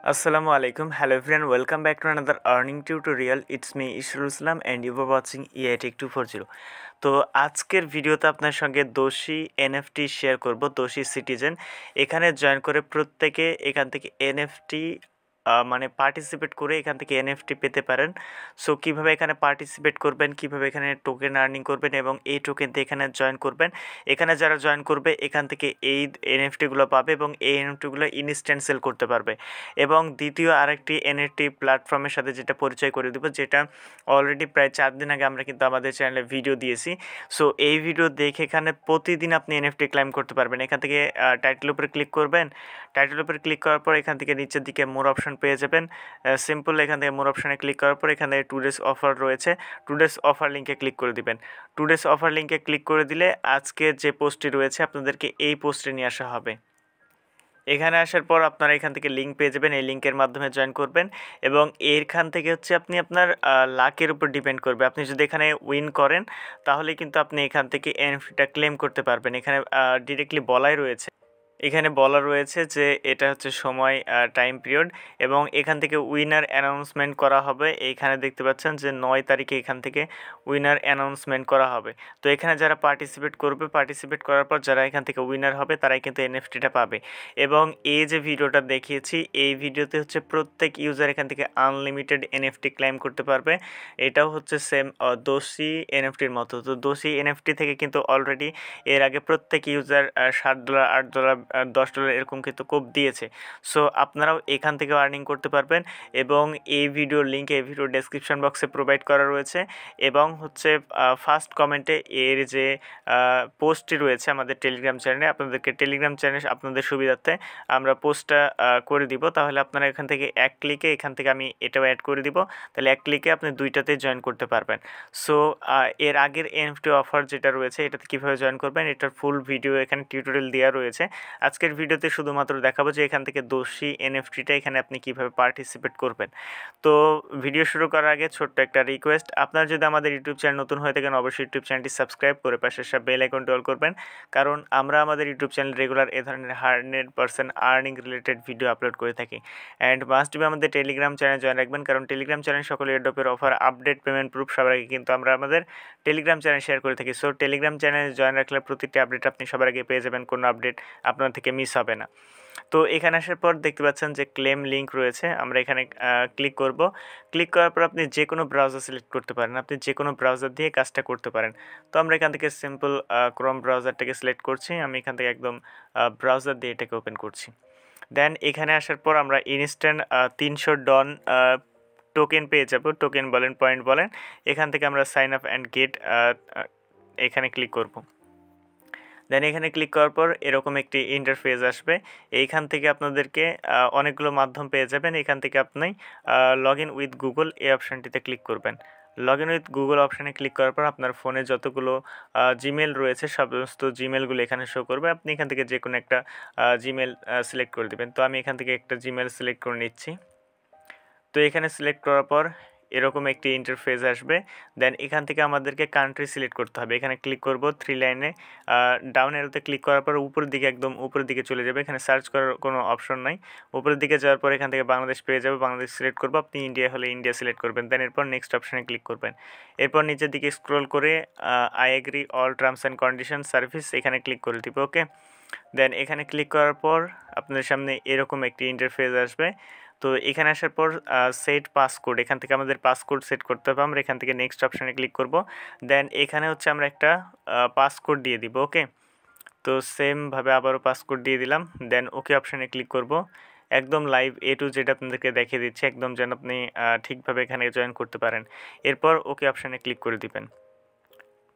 Assalamu alaikum. Hello everyone. Welcome back to another earning tutorial. It's me Ishul Islam and you are watching EI TecH240. তো আজকের ভিডিওতে আপনার সঙ্গে দোষী NFT share করব, দোষী সিটিজেন। এখানে জয়েন করে প্রত্যেকে এখান থেকে এনএফটি মানে পার্টিসিপেট করে এখান থেকে এনএফটি পেতে পারেন। সো কীভাবে এখানে পার্টিসিপেট করবেন, কীভাবে এখানে টোকেন আর্নিং করবেন এবং এই টোকেন দিয়ে এখানে জয়েন করবেন। এখানে যারা জয়েন করবে এখান থেকে এই এনএফটিগুলো পাবে এবং এই এনএফটিগুলো ইনস্ট্যান্ট সেল করতে পারবে। এবং দ্বিতীয় আরেকটি এনএফটি প্ল্যাটফর্মের সাথে যেটা পরিচয় করে দেবো, যেটা অলরেডি প্রায় 4 দিন আগে আমরা কিন্তু আমাদের চ্যানেলে ভিডিও দিয়েছি। সো এই ভিডিও দেখে এখানে প্রতিদিন আপনি এনএফটি ক্লাইম করতে পারবেন। এখান থেকে টাইটেলের উপরে ক্লিক করবেন। টাইটেলের উপরে ক্লিক করার পর এখান থেকে নিচের দিকে মোর অপশন পেয়ে যাবেন। সিম্পল এখান থেকে মোর অপশনে ক্লিক করার পর এখানে 2 ডেজ অফার রয়েছে। 2 ডেজ অফার লিঙ্কে ক্লিক করে দিবেন। 2 ডেজ অফার লিঙ্কে ক্লিক করে দিলে আজকে যে পোস্টটি রয়েছে আপনাদেরকে এই পোস্টে নিয়ে আসা হবে। এখানে আসার পর আপনারা এখান থেকে লিঙ্ক পেয়ে যাবেন। এই লিঙ্কের মাধ্যমে জয়েন করবেন এবং এখান থেকে হচ্ছে আপনি আপনার লাকের উপর ডিপেন্ড করবে। আপনি যদি এখানে উইন করেন তাহলে কিন্তু আপনি এখান থেকে এনএফটিটা ক্লেম করতে পারবেন। এখানে ডিরেক্টলি বলা রয়েছে যে এটা হচ্ছে সময়, টাইম পিরিয়ড এবং এখান থেকে উইনার অ্যানাউন্সমেন্ট করা হবে। এইখানে দেখতে পাচ্ছেন যে 9 তারিখে এখান থেকে উইনার অ্যানাউন্সমেন্ট করা হবে। তো এখানে যারা পার্টিসিপেট করার পর যারা এখান থেকে উইনার হবে তারাই কিন্তু এনএফটিটা পাবে। এবং এই যে ভিডিওটা দেখিয়েছি এই ভিডিওতে হচ্ছে প্রত্যেক ইউজার এখান থেকে আনলিমিটেড এনএফটি ক্লেম করতে পারবে। এটাও হচ্ছে সেম দোষী এনএফটির মতো। তো দোষী এনএফটি থেকে কিন্তু অলরেডি এর আগে প্রত্যেক ইউজার $7, $8, $10 এরকম কিন্তু কোপ দিয়েছে। সো আপনারাও এখান থেকেও আর্নিং করতে পারবেন এবং এই ভিডিওর লিঙ্ক এই ভিডিও ডেসক্রিপশন বক্সে প্রোভাইড করা রয়েছে এবং হচ্ছে ফার্স্ট কমেন্টে এর যে পোস্টটি রয়েছে আমাদের টেলিগ্রাম চ্যানেলে, আপনাদেরকে টেলিগ্রাম চ্যানেল আপনাদের সুবিধার্থে আমরা পোস্টটা করে দিব। তাহলে আপনারা এখান থেকে এক ক্লিকে এখান থেকে আমি এটাও অ্যাড করে দিব, তাহলে এক ক্লিকে আপনি দুইটাতে জয়েন করতে পারবেন। সো এর আগের এনএফটি অফার যেটা রয়েছে এটাতে কীভাবে জয়েন করবেন এটার ফুল ভিডিও এখানে টিউটোরিয়াল দেওয়া রয়েছে। আজকের ভিডিওতে শুধুমাত্র দেখাবো যে এখান থেকে দোষী এনএফটিটা এখানে আপনি কিভাবে পার্টিসিপেট করবেন। তো ভিডিও শুরু করার আগে ছোট্ট একটা রিকোয়েস্ট, আপনারা যদি আমাদের ইউটিউব চ্যানেল নতুন হয়ে থাকেন অবশ্যই ইউটিউব চ্যানেলটি সাবস্ক্রাইব করে পাশে বেল আইকনটি অল করবেন, কারণ আমরা আমাদের ইউটিউব চ্যানেল রেগুলার এ ধরনের 100% আর্নিং রিলেটেড ভিডিও আপলোড করে থাকি। অ্যান্ড মাস্ট বি আমাদের টেলিগ্রাম চ্যানেল জয়েন রাখবেন, কারণ টেলিগ্রাম চ্যানেল সকল এয়ারড্রপের অফার, আপডেট, পেমেন্ট প্রুফ সবার আগে কিন্তু আমরা আমাদের টেলিগ্রাম চ্যানেল শেয়ার করে থাকি। সো টেলিগ্রাম চ্যানেল জয়েন রাখলে প্রতিটি আপডেট আপনি সবার আগে পেয়ে যাবেন, কোনো আপডেট আপনার থেকে মিস হবে না। তো এখানে আসার পর দেখতে পাচ্ছেন যে ক্লেম লিঙ্ক রয়েছে, আমরা এখানে ক্লিক করব। ক্লিক করার পর আপনি যে কোনো ব্রাউজার সিলেক্ট করতে পারেন, আপনি যে কোনো ব্রাউজার দিয়ে কাজটা করতে পারেন। তো আমরা এখান থেকে সিম্পল ক্রোম ব্রাউজারটাকে সিলেক্ট করছি। আমি এখান থেকে একদম ব্রাউজার দিয়ে এটাকে ওপেন করছি। দেন এখানে আসার পর আমরা ইনস্ট্যান্ট 300 ডন টোকেন পেয়ে যাব। টোকেন বলেন, পয়েন্ট বলেন। এখান থেকে আমরা সাইন আপ অ্যান্ড গেট এখানে ক্লিক করব। দেন এখানে ক্লিক করার পর এরকম একটি ইন্টারফেস আসবে। এইখান থেকে আপনাদেরকে অনেকগুলো মাধ্যম পেয়ে যাবেন। এখান থেকে আপনি লগ ইন উইথ গুগল এই অপশানটিতে ক্লিক করবেন। লগ ইন উইথ গুগল অপশানে ক্লিক করার পর আপনার ফোনে যতগুলো জিমেল রয়েছে সমস্ত জিমেলগুলো এখানে শো করবে। আপনি এখান থেকে যে কোনো একটা জিমেল সিলেক্ট করে দেবেন। তো আমি এখান থেকে একটা জিমেল সিলেক্ট করে নিচ্ছি। তো এখানে সিলেক্ট করার পর এরকম একটি ইন্টারফেস আসবে। দেন এখান থেকে আমাদেরকে কান্ট্রি সিলেক্ট করতে হবে। এখানে ক্লিক করব 3 লাইনে, ডাউন অ্যারোতে ক্লিক করার পর উপরের দিকে একদম উপরের দিকে চলে যাবে। এখানে সার্চ করার কোনো অপশন নাই। উপরের দিকে যাওয়ার পর এখান থেকে বাংলাদেশ পেয়ে যাবে, বাংলাদেশ সিলেক্ট করব। আপনি ইন্ডিয়া হলে ইন্ডিয়া সিলেক্ট করবেন। দেন এরপর নেক্সট অপশানে ক্লিক করবেন। এরপর নিচের দিকে স্ক্রল করে I agree all terms and condition service এখানে ক্লিক করে দিব। ওকে, দেন এখানে ক্লিক করার পর আপনাদের সামনে এরকম একটি ইন্টারফেস আসবে। তো এখানে আসার পর সেট পাসকোড, এখান থেকে আমাদের পাসকোড সেট করতে হবে। আমরা এখান থেকে নেক্সট অপশানে ক্লিক করব। দেন এখানে হচ্ছে আমরা একটা পাসকোড দিয়ে দিব। ওকে, তো সেমভাবে আবারও পাসকোড দিয়ে দিলাম। দেন ওকে অপশানে ক্লিক করব। একদম লাইভ A to Z আপনাদেরকে দেখিয়ে দিচ্ছি, একদম যেন আপনি ঠিকভাবে এখানে জয়েন করতে পারেন। এরপর ওকে অপশানে ক্লিক করে দিবেন।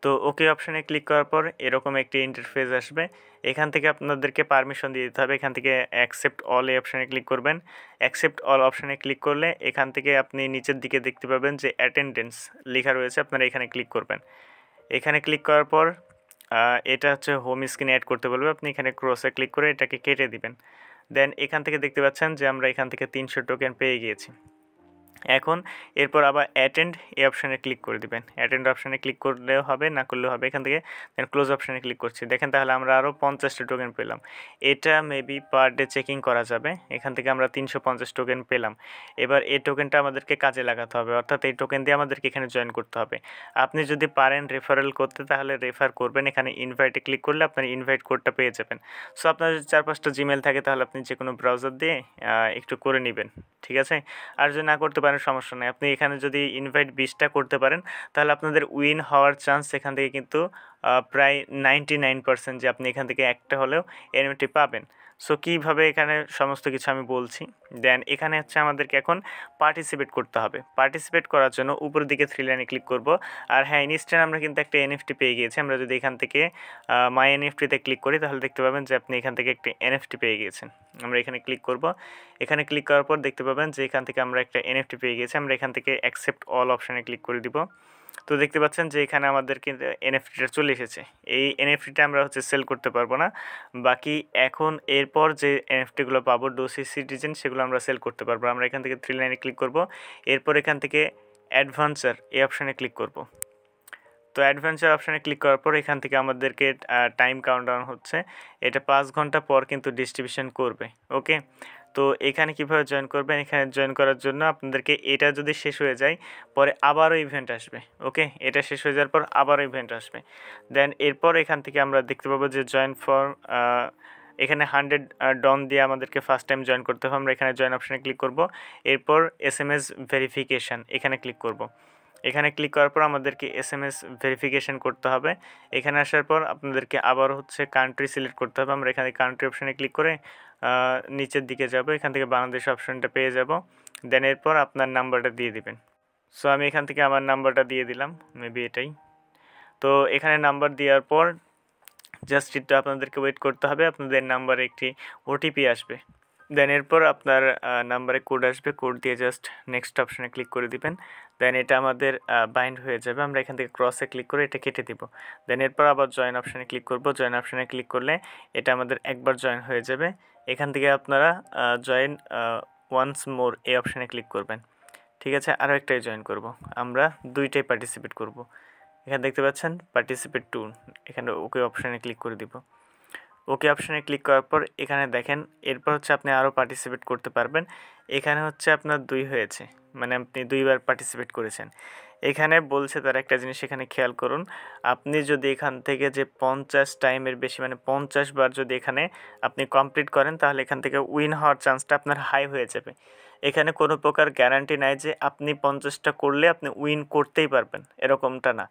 তো ওকে অপশানে ক্লিক করার পর এরকম একটি ইন্টারফেস আসবে। এখান থেকে আপনাদেরকে পারমিশন দিয়ে দিতে হবে। এখান থেকে অ্যাকসেপ্ট অল এই অপশানে ক্লিক করবেন। অ্যাকসেপ্ট অল অপশানে ক্লিক করলে এখান থেকে আপনি নিচের দিকে দেখতে পাবেন যে অ্যাটেন্ডেন্স লেখা রয়েছে, আপনারা এখানে ক্লিক করবেন। এখানে ক্লিক করার পর এটা হচ্ছে হোম স্ক্রিনে অ্যাড করতে বলবে, আপনি এখানে ক্রসে ক্লিক করে এটাকে কেটে দিবেন। দেন এখান থেকে দেখতে পাচ্ছেন যে আমরা এখান থেকে 300 টোকেন পেয়ে গিয়েছি। এখন এরপর আবার অ্যাটেন্ড এই অপশানে ক্লিক করে দিবেন। অ্যাটেন্ড অপশানে ক্লিক করলেও হবে, না করলেও হবে। এখান থেকে দেন ক্লোজ অপশানে ক্লিক করছি। দেখেন তাহলে আমরা আরও 50টা টোকেন পেলাম। এটা মেবি পার ডে চেকিং করা যাবে। এখান থেকে আমরা 350 টোকেন পেলাম। এবার এই টোকেনটা আমাদেরকে কাজে লাগাতে হবে, অর্থাৎ এই টোকেন দিয়ে আমাদেরকে এখানে জয়েন করতে হবে। আপনি যদি পারেন রেফারেল করতে তাহলে রেফার করবেন। এখানে ইনভাইটে ক্লিক করলে আপনার ইনভাইট কোডটা পেয়ে যাবেন। সো আপনার যদি 4-5টা জিমেল থাকে তাহলে আপনি যে কোনো ব্রাউজার দিয়ে একটু করে নেবেন, ঠিক আছে। আর যদি না করতে পারেন সমস্যা নেই। আপনি এখানে যদি ইনভাইট 20টা করতে পারেন তাহলে আপনাদের উইন হওয়ার চান্স এখান থেকে কিন্তু প্রায় 99% যে আপনি এখান থেকে একটা হলেও এনএফটি পাবেন। সো কীভাবে এখানে সমস্ত কিছু আমি বলছি। দেন এখানে হচ্ছে আমাদেরকে এখন পার্টিসিপেট করতে হবে। পার্টিসিপেট করার জন্য উপরের দিকে 3 লাইনে ক্লিক করব। আর হ্যাঁ, ইনস্ট্যান্ট আমরা কিন্তু একটা এনএফটি পেয়ে গিয়েছি। আমরা যদি এখান থেকে মাই এনএফটিতে ক্লিক করি তাহলে দেখতে পাবেন যে আপনি এখান থেকে একটা এনএফটি পেয়ে গিয়েছেন। আমরা এখানে ক্লিক করব। এখানে ক্লিক করার পর দেখতে পাবেন যে এখান থেকে আমরা একটা এনএফটি পেয়ে গেছি। আমরা এখান থেকে অ্যাকসেপ্ট অল অপশানে ক্লিক করে দিব। তো দেখতে পাচ্ছেন যে এখানে আমাদের কিন্তু এনএফটিটা চলে এসেছে। এই এনএফটিটা আমরা হচ্ছে সেল করতে পারবো না। বাকি এখন এরপর যে এনএফটিগুলো পাবো ডোসি সিটিজেন, সেগুলো আমরা সেল করতে পারবো। আমরা এখান থেকে 3 লাইনে ক্লিক করব। এরপর এখান থেকে অ্যাডভান্সার এই অপশানে ক্লিক করব। তো অ্যাডভেঞ্চার অপশানে ক্লিক করার পর এখান থেকে আমাদেরকে টাইম কাউন্টডাউন হচ্ছে। এটা 5 ঘন্টা পর কিন্তু ডিস্ট্রিবিউশন করবে। ওকে, তো এখানে কিভাবে জয়েন করবেন? এখানে জয়েন করার জন্য আপনাদেরকে এটা যদি শেষ হয়ে যায় পরে আবারও ইভেন্ট আসবে। ওকে, এটা শেষ হয়ে যাওয়ার পর আবারও ইভেন্ট আসবে। দেন এরপর এখান থেকে আমরা দেখতে পাবো যে জয়েন ফর এখানে 100 ডন দিয়ে আমাদেরকে ফার্স্ট টাইম জয়েন করতে হবে। আমরা এখানে জয়েন অপশানে ক্লিক করব। এরপর SMS ভেরিফিকেশান এখানে ক্লিক করব। এখানে ক্লিক করার পর আমাদেরকে SMS ভেরিফিকেশান করতে হবে। এখানে আসার পর আপনাদেরকে আবার হচ্ছে কান্ট্রি সিলেক্ট করতে হবে। আমরা এখানে কান্ট্রি অপশানে ক্লিক করে নিচের দিকে যাব। এখান থেকে বাংলাদেশ অপশানটা পেয়ে যাব। দেন এরপর আপনার নাম্বারটা দিয়ে দিবেন। সো আমি এখান থেকে আমার নাম্বারটা দিয়ে দিলাম, মেবি এটাই। তো এখানে নাম্বার দেওয়ার পর জাস্ট একটু আপনাদেরকে ওয়েট করতে হবে। আপনাদের নাম্বারে একটি OTP আসবে। দেন এরপর আপনার নাম্বারে কোড আসবে। কোড দিয়ে জাস্ট নেক্সট অপশানে ক্লিক করে দিবেন। দেন এটা আমাদের বাইন্ড হয়ে যাবে। আমরা এখান থেকে ক্রসে ক্লিক করে এটা কেটে দিব। দেন এরপর আবার জয়েন অপশানে ক্লিক করব। জয়েন অপশানে ক্লিক করলে এটা আমাদের একবার জয়েন হয়ে যাবে। এখান থেকে আপনারা জয়েন ওয়ান্স মোর এই অপশানে ক্লিক করবেন। ঠিক আছে, আরও একটাই জয়েন করব। আমরা দুইটাই পার্টিসিপেট করব। এখানে দেখতে পাচ্ছেন পার্টিসিপেট টু, এখানে ওকে অপশানে ক্লিক করে দিব। ওকে অপশানে ক্লিক করার পর এখানে দেখেন এরপর হচ্ছে আপনি আরও পার্টিসিপেট করতে পারবেন। এখানে হচ্ছে আপনার 2 হয়েছে, মানে আপনি 2বার পার্টিসিপেট করেছেন। এখানে বলছে তার একটা জিনিস এখানে খেয়াল করুন। আপনি যদি এখান থেকে যে 50 টাইমের বেশি, মানে 50 বার যদি এখানে আপনি কমপ্লিট করেন তাহলে এখান থেকে উইন হওয়ার চান্সটা আপনার হাই হয়ে যাবে। এখানে কোনো প্রকার গ্যারান্টি নাই যে আপনি 50টা করলে আপনি উইন করতেই পারবেন, এরকমটা না।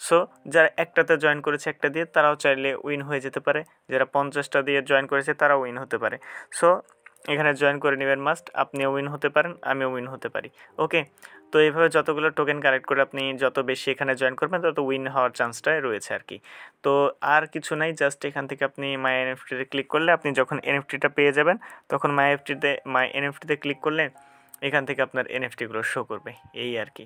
সো যারা একটাতে জয়েন করেছে একটা দিয়ে তারাও চাইলে উইন হয়ে যেতে পারে, যারা 50টা দিয়ে জয়েন করেছে তারাও উইন হতে পারে। সো এখানে জয়েন করে নেবেন মাস্ট। আপনিও উইন হতে পারেন, আমিও উইন হতে পারি। ওকে, তো এইভাবে যতগুলো টোকেন কালেক্ট করে আপনি যত বেশি এখানে জয়েন করবেন তত উইন হওয়ার চান্সটাই রয়েছে আর কি। তো আর কিছু নাই, জাস্ট এখান থেকে আপনি মাই এনএফটিতে ক্লিক করলে আপনি যখন এনএফটিটা পেয়ে যাবেন তখন মাই এনএফটিতে ক্লিক করলে এখান থেকে আপনার এনএফটিগুলো শো করবে, এই আর কি।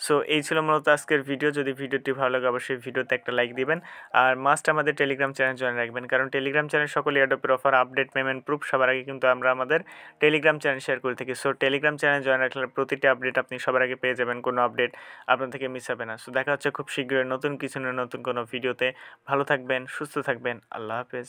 সো এই ছিল মূলত আজকের ভিডিও। যদি ভিডিওটি ভালো লাগে অবশ্যই ভিডিওতে একটা লাইক দিবেন। আর মাস্ট আমাদের টেলিগ্রাম চ্যানেল জয়েন রাখবেন, কারণ টেলিগ্রাম চ্যানেল সকল এয়ারড্রপের অফার, আপডেট, পেমেন্ট প্রুফ সবার আগে কিন্তু আমরা আমাদের টেলিগ্রাম চ্যানেল শেয়ার করে থাকি। সো টেলিগ্রাম চ্যানেল জয়েন রাখলে প্রতিটি আপডেট আপনি সবার আগে পেয়ে যাবেন, কোনো আপডেট আপনার থেকে মিস হবে না। সো দেখা হচ্ছে খুব শীঘ্রই নতুন কিছু নতুন কোনো ভিডিওতে। ভালো থাকবেন, সুস্থ থাকবেন, আল্লাহ হাফেজ।